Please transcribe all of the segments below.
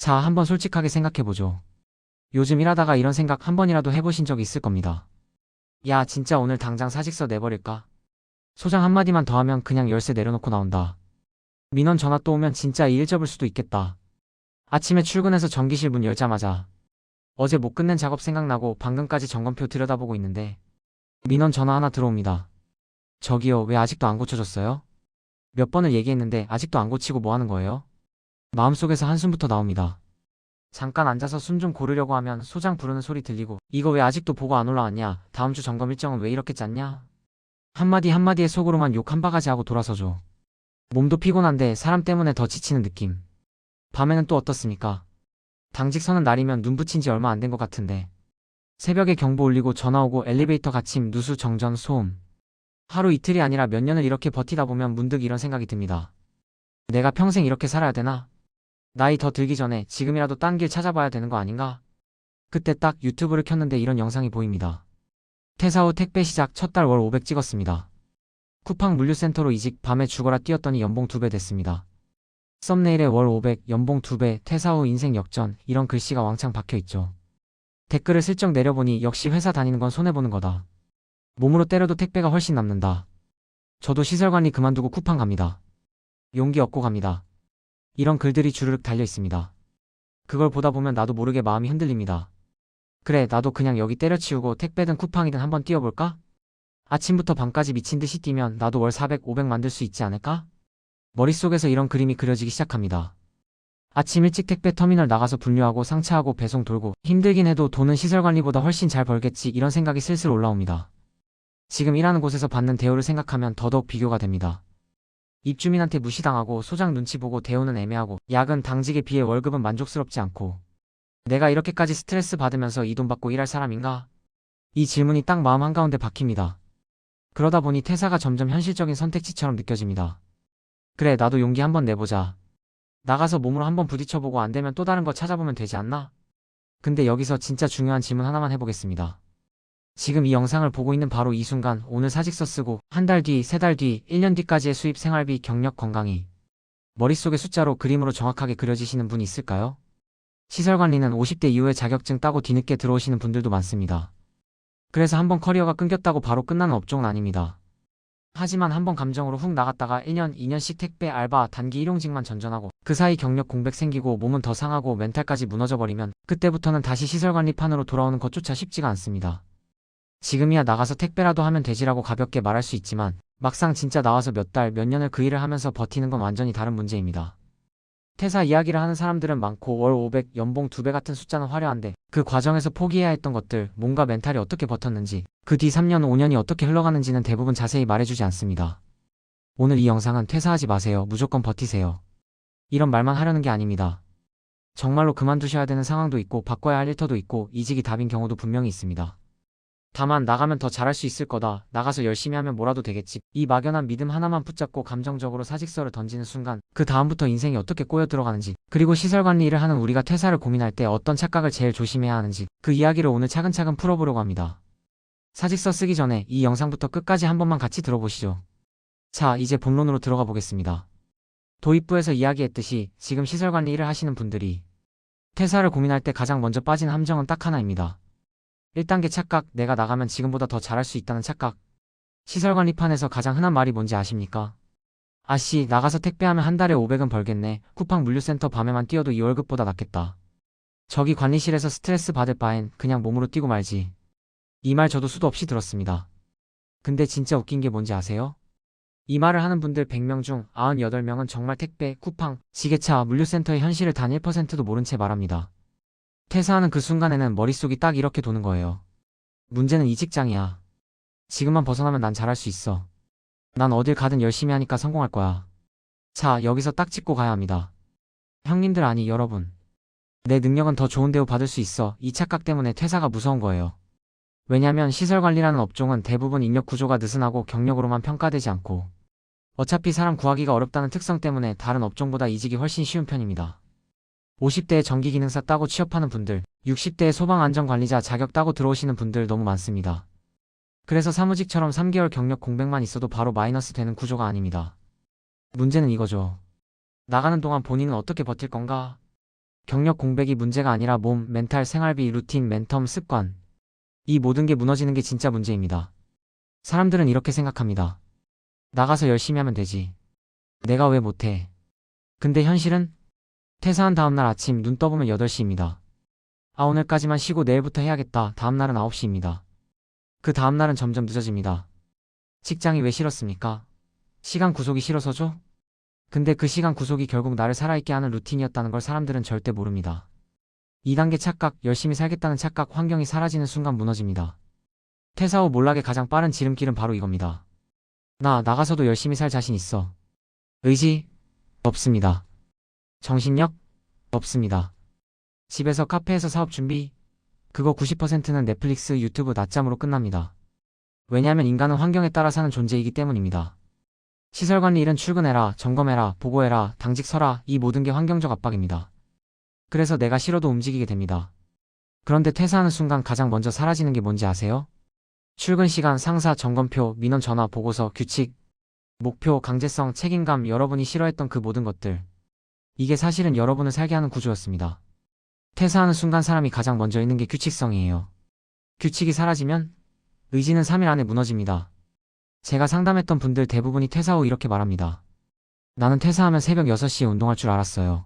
자, 한번 솔직하게 생각해보죠. 요즘 일하다가 이런 생각 한 번이라도 해보신 적 있을 겁니다. 야, 진짜 오늘 당장 사직서 내버릴까? 소장 한마디만 더 하면 그냥 열쇠 내려놓고 나온다. 민원 전화 또 오면 진짜 이 일 접을 수도 있겠다. 아침에 출근해서 전기실 문 열자마자 어제 못 끝낸 작업 생각나고 방금까지 점검표 들여다보고 있는데 민원 전화 하나 들어옵니다. 저기요, 왜 아직도 안 고쳐졌어요? 몇 번을 얘기했는데 아직도 안 고치고 뭐 하는 거예요? 마음속에서 한숨부터 나옵니다. 잠깐 앉아서 숨 좀 고르려고 하면 소장 부르는 소리 들리고 이거 왜 아직도 보고 안 올라왔냐? 다음 주 점검 일정은 왜 이렇게 짰냐? 한마디 한마디에 속으로만 욕 한 바가지 하고 돌아서죠. 몸도 피곤한데 사람 때문에 더 지치는 느낌. 밤에는 또 어떻습니까? 당직 서는 날이면 눈 붙인 지 얼마 안 된 것 같은데 새벽에 경보 울리고 전화 오고 엘리베이터 갇힘 누수 정전 소음. 하루 이틀이 아니라 몇 년을 이렇게 버티다 보면 문득 이런 생각이 듭니다. 내가 평생 이렇게 살아야 되나? 나이 더 들기 전에 지금이라도 딴 길 찾아봐야 되는 거 아닌가? 그때 딱 유튜브를 켰는데 이런 영상이 보입니다. 퇴사 후 택배 시작 첫 달 월 500 찍었습니다. 쿠팡 물류센터로 이직 밤에 죽어라 뛰었더니 연봉 2배 됐습니다. 썸네일에 월 500, 연봉 2배, 퇴사 후 인생 역전 이런 글씨가 왕창 박혀있죠. 댓글을 슬쩍 내려보니 역시 회사 다니는 건 손해보는 거다. 몸으로 때려도 택배가 훨씬 남는다. 저도 시설관리 그만두고 쿠팡 갑니다. 용기 얻고 갑니다. 이런 글들이 주르륵 달려 있습니다. 그걸 보다 보면 나도 모르게 마음이 흔들립니다. 그래, 나도 그냥 여기 때려치우고 택배든 쿠팡이든 한번 뛰어볼까? 아침부터 밤까지 미친 듯이 뛰면 나도 월 400, 500 만들 수 있지 않을까? 머릿속에서 이런 그림이 그려지기 시작합니다. 아침 일찍 택배 터미널 나가서 분류하고 상차하고 배송 돌고 힘들긴 해도 돈은 시설관리보다 훨씬 잘 벌겠지 이런 생각이 슬슬 올라옵니다. 지금 일하는 곳에서 받는 대우를 생각하면 더더욱 비교가 됩니다. 입주민한테 무시당하고 소장 눈치 보고 대우는 애매하고 야근 당직에 비해 월급은 만족스럽지 않고 내가 이렇게까지 스트레스 받으면서 이 돈 받고 일할 사람인가? 이 질문이 딱 마음 한가운데 박힙니다. 그러다 보니 퇴사가 점점 현실적인 선택지처럼 느껴집니다. 그래, 나도 용기 한번 내보자. 나가서 몸으로 한번 부딪혀보고 안 되면 또 다른 거 찾아보면 되지 않나? 근데 여기서 진짜 중요한 질문 하나만 해보겠습니다. 지금 이 영상을 보고 있는 바로 이 순간 오늘 사직서 쓰고 한 달 뒤, 세 달 뒤, 1년 뒤까지의 수입, 생활비, 경력, 건강이 머릿속에 숫자로 그림으로 정확하게 그려지시는 분이 있을까요? 시설관리는 50대 이후에 자격증 따고 뒤늦게 들어오시는 분들도 많습니다. 그래서 한번 커리어가 끊겼다고 바로 끝나는 업종은 아닙니다. 하지만 한번 감정으로 훅 나갔다가 1년, 2년씩 택배, 알바, 단기 일용직만 전전하고 그 사이 경력 공백 생기고 몸은 더 상하고 멘탈까지 무너져버리면 그때부터는 다시 시설관리판으로 돌아오는 것조차 쉽지가 않습니다. 지금이야 나가서 택배라도 하면 되지라고 가볍게 말할 수 있지만 막상 진짜 나와서 몇 달, 몇 년을 그 일을 하면서 버티는 건 완전히 다른 문제입니다. 퇴사 이야기를 하는 사람들은 많고 월 500, 연봉 2배 같은 숫자는 화려한데 그 과정에서 포기해야 했던 것들, 몸과 멘탈이 어떻게 버텼는지 그 뒤 3년, 5년이 어떻게 흘러가는지는 대부분 자세히 말해주지 않습니다. 오늘 이 영상은 퇴사하지 마세요. 무조건 버티세요. 이런 말만 하려는 게 아닙니다. 정말로 그만두셔야 되는 상황도 있고 바꿔야 할 일터도 있고 이직이 답인 경우도 분명히 있습니다. 다만 나가면 더 잘할 수 있을 거다. 나가서 열심히 하면 뭐라도 되겠지. 이 막연한 믿음 하나만 붙잡고 감정적으로 사직서를 던지는 순간 그 다음부터 인생이 어떻게 꼬여 들어가는지 그리고 시설관리 일을 하는 우리가 퇴사를 고민할 때 어떤 착각을 제일 조심해야 하는지 그 이야기를 오늘 차근차근 풀어보려고 합니다. 사직서 쓰기 전에 이 영상부터 끝까지 한 번만 같이 들어보시죠. 자, 이제 본론으로 들어가 보겠습니다. 도입부에서 이야기했듯이 지금 시설관리 일을 하시는 분들이 퇴사를 고민할 때 가장 먼저 빠지는 함정은 딱 하나입니다. 1단계 착각, 내가 나가면 지금보다 더 잘할 수 있다는 착각. 시설관리판에서 가장 흔한 말이 뭔지 아십니까? 아씨, 나가서 택배하면 한 달에 500은 벌겠네. 쿠팡 물류센터 밤에만 뛰어도 이 월급보다 낫겠다. 저기 관리실에서 스트레스 받을 바엔 그냥 몸으로 뛰고 말지. 이 말 저도 수도 없이 들었습니다. 근데 진짜 웃긴 게 뭔지 아세요? 이 말을 하는 분들 100명 중 98명은 정말 택배, 쿠팡, 지게차, 물류센터의 현실을 단 1%도 모른 채 말합니다. 퇴사하는 그 순간에는 머릿속이 딱 이렇게 도는 거예요. 문제는 이 직장이야. 지금만 벗어나면 난 잘할 수 있어. 난 어딜 가든 열심히 하니까 성공할 거야. 자, 여기서 딱 짚고 가야 합니다. 형님들 아니 여러분. 내 능력은 더 좋은 대우 받을 수 있어. 이 착각 때문에 퇴사가 무서운 거예요. 왜냐면 시설관리라는 업종은 대부분 인력 구조가 느슨하고 경력으로만 평가되지 않고 어차피 사람 구하기가 어렵다는 특성 때문에 다른 업종보다 이직이 훨씬 쉬운 편입니다. 50대에 전기기능사 따고 취업하는 분들, 60대에 소방안전관리자 자격 따고 들어오시는 분들 너무 많습니다. 그래서 사무직처럼 3개월 경력 공백만 있어도 바로 마이너스 되는 구조가 아닙니다. 문제는 이거죠. 나가는 동안 본인은 어떻게 버틸 건가? 경력 공백이 문제가 아니라 몸, 멘탈, 생활비, 루틴, 맨텀, 습관. 이 모든 게 무너지는 게 진짜 문제입니다. 사람들은 이렇게 생각합니다. 나가서 열심히 하면 되지. 내가 왜 못해? 근데 현실은 퇴사한 다음날 아침 눈 떠보면 8시입니다. 아, 오늘까지만 쉬고 내일부터 해야겠다. 다음날은 9시입니다. 그 다음날은 점점 늦어집니다. 직장이 왜 싫었습니까? 시간 구속이 싫어서죠? 근데 그 시간 구속이 결국 나를 살아있게 하는 루틴이었다는 걸 사람들은 절대 모릅니다. 2단계 착각, 열심히 살겠다는 착각, 환경이 사라지는 순간 무너집니다. 퇴사 후 몰락의 가장 빠른 지름길은 바로 이겁니다. 나가서도 열심히 살 자신 있어. 의지? 없습니다. 정신력? 없습니다. 집에서 카페에서 사업 준비? 그거 90%는 넷플릭스, 유튜브 낮잠으로 끝납니다. 왜냐하면 인간은 환경에 따라 사는 존재이기 때문입니다. 시설관리 일은 출근해라, 점검해라, 보고해라, 당직 서라, 이 모든 게 환경적 압박입니다. 그래서 내가 싫어도 움직이게 됩니다. 그런데 퇴사하는 순간 가장 먼저 사라지는 게 뭔지 아세요? 출근 시간, 상사, 점검표, 민원 전화, 보고서, 규칙, 목표, 강제성, 책임감, 여러분이 싫어했던 그 모든 것들. 이게 사실은 여러분을 살게 하는 구조였습니다. 퇴사하는 순간 사람이 가장 먼저 잃는 게 규칙성이에요. 규칙이 사라지면 의지는 3일 안에 무너집니다. 제가 상담했던 분들 대부분이 퇴사 후 이렇게 말합니다. 나는 퇴사하면 새벽 6시에 운동할 줄 알았어요.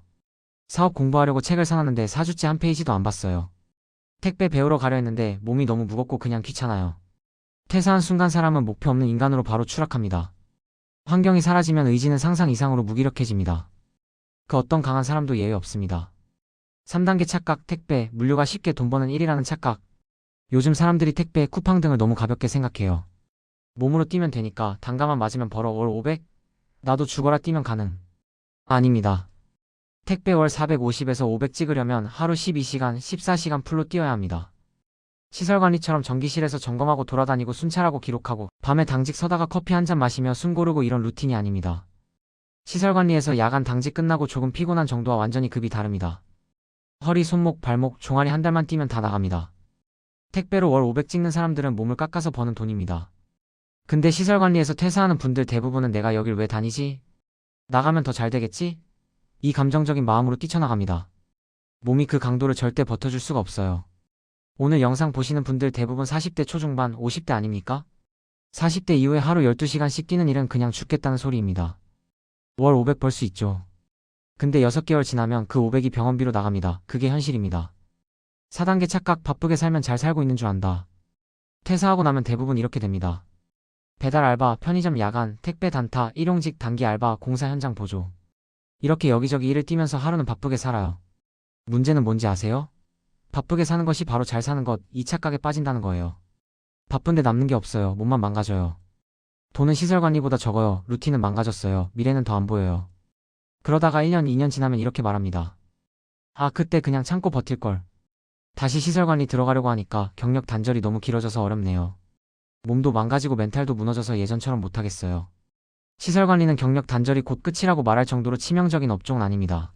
사업 공부하려고 책을 사놨는데 4주째 한 페이지도 안 봤어요. 택배 배우러 가려 했는데 몸이 너무 무겁고 그냥 귀찮아요. 퇴사한 순간 사람은 목표 없는 인간으로 바로 추락합니다. 환경이 사라지면 의지는 상상 이상으로 무기력해집니다. 그 어떤 강한 사람도 예외 없습니다. 3단계 착각, 택배, 물류가 쉽게 돈 버는 일이라는 착각. 요즘 사람들이 택배, 쿠팡 등을 너무 가볍게 생각해요. 몸으로 뛰면 되니까 단가만 맞으면 벌어 월 500? 나도 죽어라 뛰면 가능. 아닙니다. 택배 월 450에서 500 찍으려면 하루 12시간, 14시간 풀로 뛰어야 합니다. 시설관리처럼 전기실에서 점검하고 돌아다니고 순찰하고 기록하고 밤에 당직 서다가 커피 한 잔 마시며 숨 고르고 이런 루틴이 아닙니다. 시설관리에서 야간 당직 끝나고 조금 피곤한 정도와 완전히 급이 다릅니다. 허리, 손목, 발목, 종아리 한 달만 뛰면 다 나갑니다. 택배로 월 500 찍는 사람들은 몸을 깎아서 버는 돈입니다. 근데 시설관리에서 퇴사하는 분들 대부분은 내가 여길 왜 다니지? 나가면 더 잘 되겠지? 이 감정적인 마음으로 뛰쳐나갑니다. 몸이 그 강도를 절대 버텨줄 수가 없어요. 오늘 영상 보시는 분들 대부분 40대 초중반, 50대 아닙니까? 40대 이후에 하루 12시간씩 뛰는 일은 그냥 죽겠다는 소리입니다. 월 500 벌 수 있죠. 근데 6개월 지나면 그 500이 병원비로 나갑니다. 그게 현실입니다. 4단계 착각, 바쁘게 살면 잘 살고 있는 줄 안다. 퇴사하고 나면 대부분 이렇게 됩니다. 배달 알바, 편의점 야간, 택배 단타, 일용직 단기 알바, 공사 현장 보조. 이렇게 여기저기 일을 뛰면서 하루는 바쁘게 살아요. 문제는 뭔지 아세요? 바쁘게 사는 것이 바로 잘 사는 것, 이 착각에 빠진다는 거예요. 바쁜데 남는 게 없어요. 몸만 망가져요. 돈은 시설관리보다 적어요. 루틴은 망가졌어요. 미래는 더 안 보여요. 그러다가 1년, 2년 지나면 이렇게 말합니다. 아, 그때 그냥 참고 버틸걸. 다시 시설관리 들어가려고 하니까 경력 단절이 너무 길어져서 어렵네요. 몸도 망가지고 멘탈도 무너져서 예전처럼 못하겠어요. 시설관리는 경력 단절이 곧 끝이라고 말할 정도로 치명적인 업종은 아닙니다.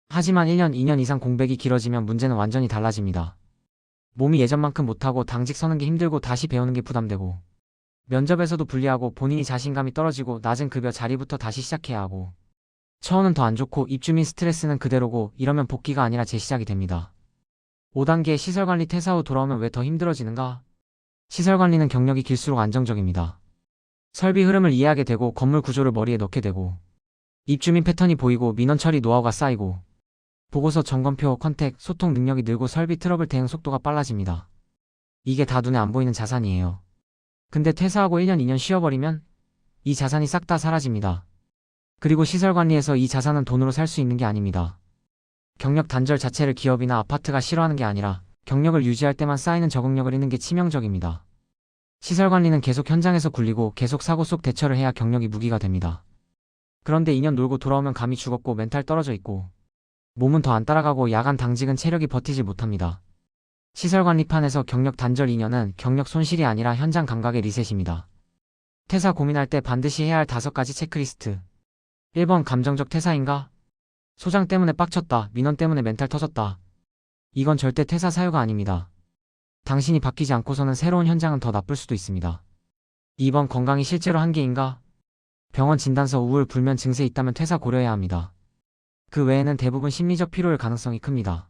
하지만 1년, 2년 이상 공백이 길어지면 문제는 완전히 달라집니다. 몸이 예전만큼 못하고 당직 서는 게 힘들고 다시 배우는 게 부담되고 면접에서도 불리하고 본인이 자신감이 떨어지고 낮은 급여 자리부터 다시 시작해야 하고 처우는 더 안 좋고 입주민 스트레스는 그대로고 이러면 복귀가 아니라 재시작이 됩니다. 5단계 시설관리 퇴사 후 돌아오면 왜 더 힘들어지는가? 시설관리는 경력이 길수록 안정적입니다. 설비 흐름을 이해하게 되고 건물 구조를 머리에 넣게 되고 입주민 패턴이 보이고 민원 처리 노하우가 쌓이고 보고서 점검표, 컨택, 소통 능력이 늘고 설비 트러블 대응 속도가 빨라집니다. 이게 다 눈에 안 보이는 자산이에요. 근데 퇴사하고 1년, 2년 쉬어버리면 이 자산이 싹 다 사라집니다. 그리고 시설관리에서 이 자산은 돈으로 살 수 있는 게 아닙니다. 경력 단절 자체를 기업이나 아파트가 싫어하는 게 아니라 경력을 유지할 때만 쌓이는 적응력을 잃는 게 치명적입니다. 시설관리는 계속 현장에서 굴리고 계속 사고 속 대처를 해야 경력이 무기가 됩니다. 그런데 2년 놀고 돌아오면 감이 죽었고 멘탈 떨어져 있고 몸은 더 안 따라가고 야간 당직은 체력이 버티지 못합니다. 시설관리판에서 경력 단절 2년은 경력 손실이 아니라 현장 감각의 리셋입니다. 퇴사 고민할 때 반드시 해야 할 5가지 체크리스트. 1번 감정적 퇴사인가? 소장 때문에 빡쳤다. 민원 때문에 멘탈 터졌다. 이건 절대 퇴사 사유가 아닙니다. 당신이 바뀌지 않고서는 새로운 현장은 더 나쁠 수도 있습니다. 2번 건강이 실제로 한계인가? 병원 진단서 우울, 불면 증세 있다면 퇴사 고려해야 합니다. 그 외에는 대부분 심리적 피로일 가능성이 큽니다.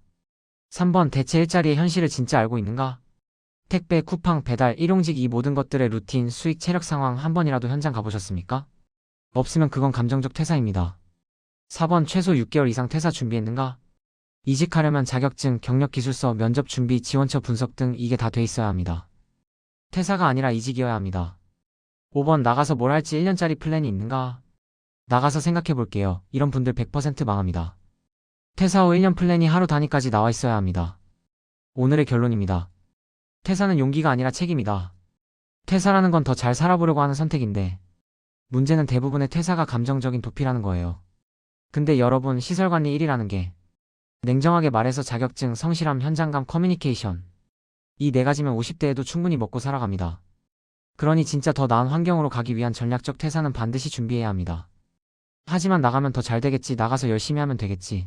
3번 대체 일자리의 현실을 진짜 알고 있는가? 택배, 쿠팡, 배달, 일용직 이 모든 것들의 루틴, 수익, 체력 상황 한 번이라도 현장 가보셨습니까? 없으면 그건 감정적 퇴사입니다. 4번 최소 6개월 이상 퇴사 준비했는가? 이직하려면 자격증, 경력 기술서, 면접 준비, 지원처 분석 등 이게 다 돼 있어야 합니다. 퇴사가 아니라 이직이어야 합니다. 5번 나가서 뭘 할지 1년짜리 플랜이 있는가? 나가서 생각해 볼게요. 이런 분들 100% 망합니다. 퇴사 후 1년 플랜이 하루 단위까지 나와 있어야 합니다. 오늘의 결론입니다. 퇴사는 용기가 아니라 책임이다. 퇴사라는 건 더 잘 살아보려고 하는 선택인데 문제는 대부분의 퇴사가 감정적인 도피라는 거예요. 근데 여러분 시설관리 1이라는 게 냉정하게 말해서 자격증, 성실함, 현장감, 커뮤니케이션 이 4가지면 50대에도 충분히 먹고 살아갑니다. 그러니 진짜 더 나은 환경으로 가기 위한 전략적 퇴사는 반드시 준비해야 합니다. 하지만 나가면 더 잘 되겠지, 나가서 열심히 하면 되겠지.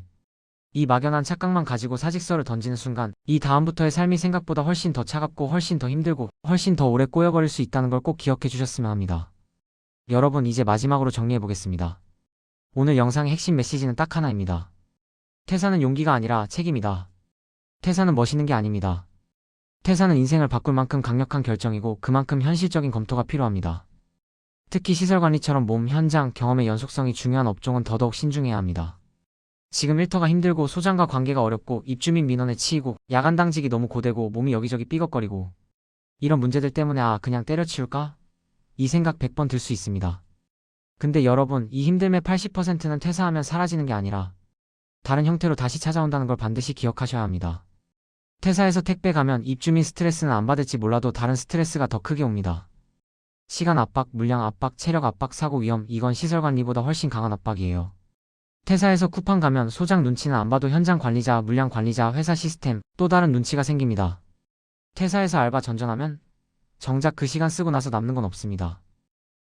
이 막연한 착각만 가지고 사직서를 던지는 순간 이 다음부터의 삶이 생각보다 훨씬 더 차갑고 훨씬 더 힘들고 훨씬 더 오래 꼬여버릴 수 있다는 걸 꼭 기억해 주셨으면 합니다. 여러분 이제 마지막으로 정리해 보겠습니다. 오늘 영상의 핵심 메시지는 딱 하나입니다. 퇴사는 용기가 아니라 책임이다. 퇴사는 멋있는 게 아닙니다. 퇴사는 인생을 바꿀 만큼 강력한 결정이고 그만큼 현실적인 검토가 필요합니다. 특히 시설관리처럼 몸, 현장, 경험의 연속성이 중요한 업종은 더더욱 신중해야 합니다. 지금 일터가 힘들고 소장과 관계가 어렵고 입주민 민원에 치이고 야간 당직이 너무 고되고 몸이 여기저기 삐걱거리고 이런 문제들 때문에 그냥 때려치울까? 이 생각 100번 들 수 있습니다. 근데 여러분 이 힘듦의 80%는 퇴사하면 사라지는 게 아니라 다른 형태로 다시 찾아온다는 걸 반드시 기억하셔야 합니다. 퇴사해서 택배 가면 입주민 스트레스는 안 받을지 몰라도 다른 스트레스가 더 크게 옵니다. 시간 압박, 물량 압박, 체력 압박, 사고 위험 이건 시설관리보다 훨씬 강한 압박이에요. 퇴사해서 쿠팡 가면 소장 눈치는 안 봐도 현장 관리자, 물량 관리자, 회사 시스템 또 다른 눈치가 생깁니다. 퇴사해서 알바 전전하면 정작 그 시간 쓰고 나서 남는 건 없습니다.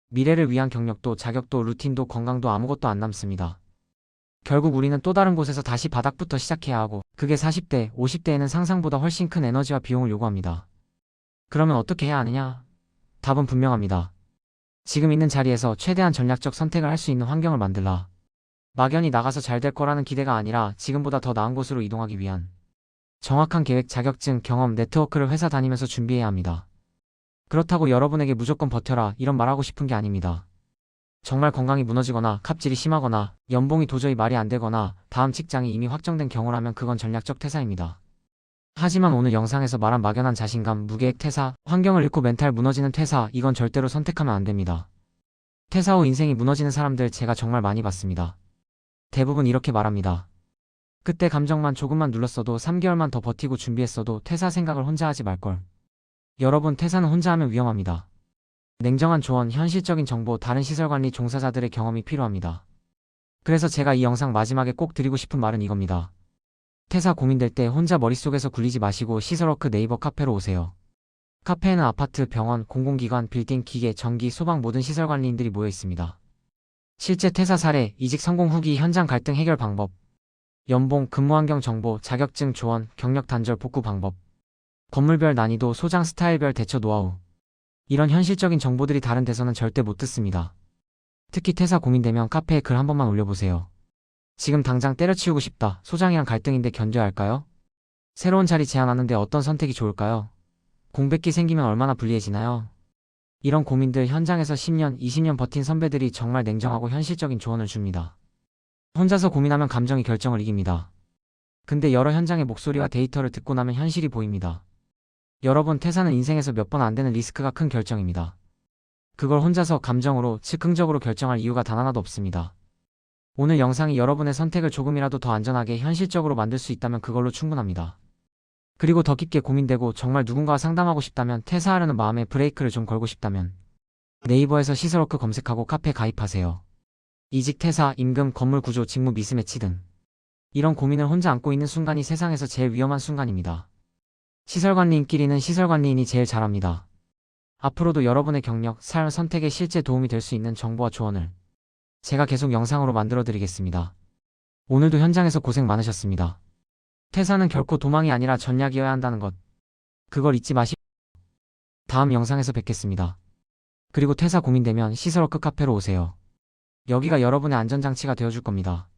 미래를 위한 경력도 자격도 루틴도 건강도 아무것도 안 남습니다. 결국 우리는 또 다른 곳에서 다시 바닥부터 시작해야 하고 그게 40대, 50대에는 상상보다 훨씬 큰 에너지와 비용을 요구합니다. 그러면 어떻게 해야 하느냐? 답은 분명합니다. 지금 있는 자리에서 최대한 전략적 선택을 할 수 있는 환경을 만들라. 막연히 나가서 잘 될 거라는 기대가 아니라 지금보다 더 나은 곳으로 이동하기 위한 정확한 계획, 자격증, 경험, 네트워크를 회사 다니면서 준비해야 합니다. 그렇다고 여러분에게 무조건 버텨라 이런 말하고 싶은 게 아닙니다. 정말 건강이 무너지거나 갑질이 심하거나 연봉이 도저히 말이 안 되거나 다음 직장이 이미 확정된 경우라면 그건 전략적 퇴사입니다. 하지만 오늘 영상에서 말한 막연한 자신감, 무계획 퇴사, 환경을 잃고 멘탈 무너지는 퇴사 이건 절대로 선택하면 안 됩니다. 퇴사 후 인생이 무너지는 사람들 제가 정말 많이 봤습니다. 대부분 이렇게 말합니다. 그때 감정만 조금만 눌렀어도 3개월만 더 버티고 준비했어도 퇴사 생각을 혼자 하지 말걸. 여러분 퇴사는 혼자 하면 위험합니다. 냉정한 조언, 현실적인 정보, 다른 시설관리 종사자들의 경험이 필요합니다. 그래서 제가 이 영상 마지막에 꼭 드리고 싶은 말은 이겁니다. 퇴사 고민될 때 혼자 머릿속에서 굴리지 마시고 시설워크 네이버 카페로 오세요. 카페에는 아파트, 병원, 공공기관, 빌딩, 기계, 전기, 소방 모든 시설관리인들이 모여 있습니다. 실제 퇴사 사례, 이직 성공 후기, 현장 갈등 해결 방법, 연봉, 근무환경 정보, 자격증 조언, 경력 단절 복구 방법, 건물별 난이도, 소장 스타일별 대처 노하우 이런 현실적인 정보들이 다른 데서는 절대 못 듣습니다. 특히 퇴사 고민되면 카페에 글 한 번만 올려보세요. 지금 당장 때려치우고 싶다. 소장이랑 갈등인데 견뎌야 할까요? 새로운 자리 제안하는데 어떤 선택이 좋을까요? 공백기 생기면 얼마나 불리해지나요? 이런 고민들 현장에서 10년, 20년 버틴 선배들이 정말 냉정하고 현실적인 조언을 줍니다. 혼자서 고민하면 감정이 결정을 이깁니다. 근데 여러 현장의 목소리와 데이터를 듣고 나면 현실이 보입니다. 여러분 퇴사는 인생에서 몇 번 안 되는 리스크가 큰 결정입니다. 그걸 혼자서 감정으로, 즉흥적으로 결정할 이유가 단 하나도 없습니다. 오늘 영상이 여러분의 선택을 조금이라도 더 안전하게 현실적으로 만들 수 있다면 그걸로 충분합니다. 그리고 더 깊게 고민되고 정말 누군가와 상담하고 싶다면 퇴사하려는 마음에 브레이크를 좀 걸고 싶다면 네이버에서 시설워크 검색하고 카페 가입하세요. 이직, 퇴사, 임금, 건물 구조, 직무 미스매치 등 이런 고민을 혼자 안고 있는 순간이 세상에서 제일 위험한 순간입니다. 시설관리인끼리는 시설관리인이 제일 잘합니다. 앞으로도 여러분의 경력, 삶, 선택에 실제 도움이 될 수 있는 정보와 조언을 제가 계속 영상으로 만들어 드리겠습니다. 오늘도 현장에서 고생 많으셨습니다. 퇴사는 결코 도망이 아니라 전략이어야 한다는 것. 그걸 잊지 마시고 다음 영상에서 뵙겠습니다. 그리고 퇴사 고민되면 시설워크 카페로 오세요. 여기가 여러분의 안전장치가 되어줄 겁니다.